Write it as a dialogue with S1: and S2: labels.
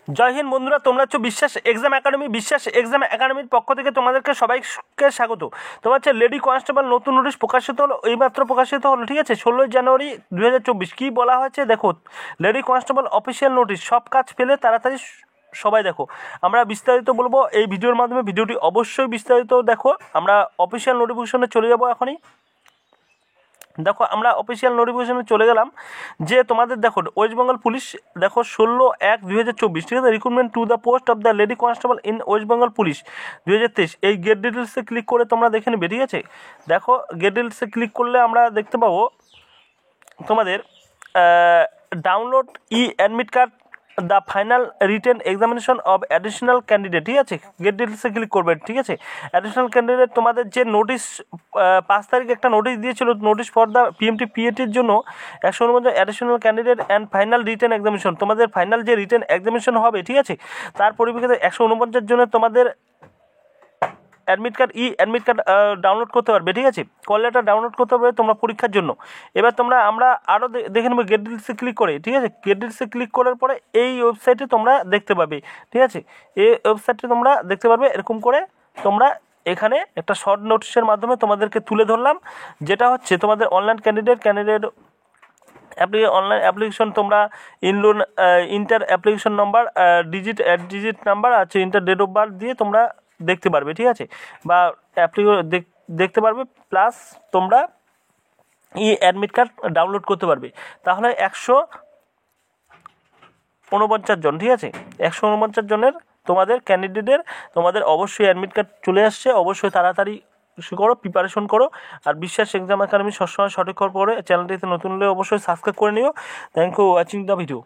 S1: জয় হিন্দ বন্ধুরা, তোমরা হচ্ছে বিশ্বাস এক্সাম একাডেমি। বিশ্বাস এক্সাম একাডেমির পক্ষ থেকে তোমাদেরকে সবাইকে স্বাগত। তোমার হচ্ছে লেডি কনস্টেবল নতুন নোটিশ প্রকাশিত হলো, এইমাত্র প্রকাশিত হলো, ঠিক আছে, 16 জানুয়ারি 2024। কী বলা হয়েছে দেখো, লেডি কনস্টেবল অফিসিয়াল নোটিশ, সব কাজ ফেলে তাড়াতাড়ি সবাই দেখো। আমরা বিস্তারিত বলবো এই ভিডিওর মাধ্যমে, ভিডিওটি অবশ্যই বিস্তারিত দেখো। আমরা অফিসিয়াল নোটিফিকেশনে চলে যাবো এখনই। দেখো আমরা অফিসিয়াল নোটিফিকেশনে চলে গেলাম। যে তোমাদের দেখো ওয়েস্ট বেঙ্গল পুলিশ, দেখো 16/1/2024, ঠিক আছে, recruitment to the post of the lady constable in West Bengal police 2023। এই গেট ডিটেলসে ক্লিক করে তোমরা দেখে নেবে, ঠিক আছে। দেখো গেট ডিটেলসে ক্লিক করলে আমরা দেখতে পাবো তোমাদের download admit card the final written examination of additional candidate, ঠিক আছে। গেট ডিটেলসে ক্লিক করবে, ঠিক আছে। অ্যাডিশনাল ক্যান্ডিডেট তোমাদের যে নোটিশ 5 তারিখে একটা নোটিশ দিয়েছিল, নোটিশ ফর দ্য পিএমটি পিএটির জন্য 149 additional candidate and final written examination, তোমাদের ফাইনাল যে রিটেন এক্সামিনেশন হবে, ঠিক আছে, তার পরিপ্রেক্ষিতে 149 জন্য তোমাদের অ্যাডমিট কার্ড ডাউনলোড করতে পারবে, ঠিক আছে। কল লেটার ডাউনলোড করতে পারবে তোমরা পরীক্ষার জন্য। এবার আমরা আরও দেখে নেবো গেট ডিটেলসে ক্লিক করে, ঠিক আছে। গেট ডিটেলসে ক্লিক করার পরে এই ওয়েবসাইটে তোমরা দেখতে পাবে, ঠিক আছে। এই ওয়েবসাইটে তোমরা দেখতে পারবে এরকম করে। তোমরা এখানে একটা শর্ট নোটিশের মাধ্যমে তোমাদেরকে তুলে ধরলাম, যেটা হচ্ছে তোমাদের অনলাইন ক্যান্ডিডেট অনলাইন অ্যাপ্লিকেশন, তোমরা inter application number, digit number আছে, ইন্টার ডেট অফ বার্থ দিয়ে তোমরা দেখতে পারবে, ঠিক আছে, বা দেখতে পারবে। প্লাস তোমরা অ্যাডমিট কার্ড ডাউনলোড করতে পারবে। তাহলে 149 জন, ঠিক আছে, 149 জনের তোমাদের ক্যান্ডিডেটের তোমাদের অবশ্যই অ্যাডমিট কার্ড চলে আসছে। অবশ্যই তাড়াতাড়ি করো, প্রিপারেশন করো। আর বিশ্বাস এক্সাম একাডেমি সবসময় সঠিক খবর পড়ে। চ্যানেলটিতে নতুন হলে অবশ্যই সাবস্ক্রাইব করে নিও। Thank you watching the video.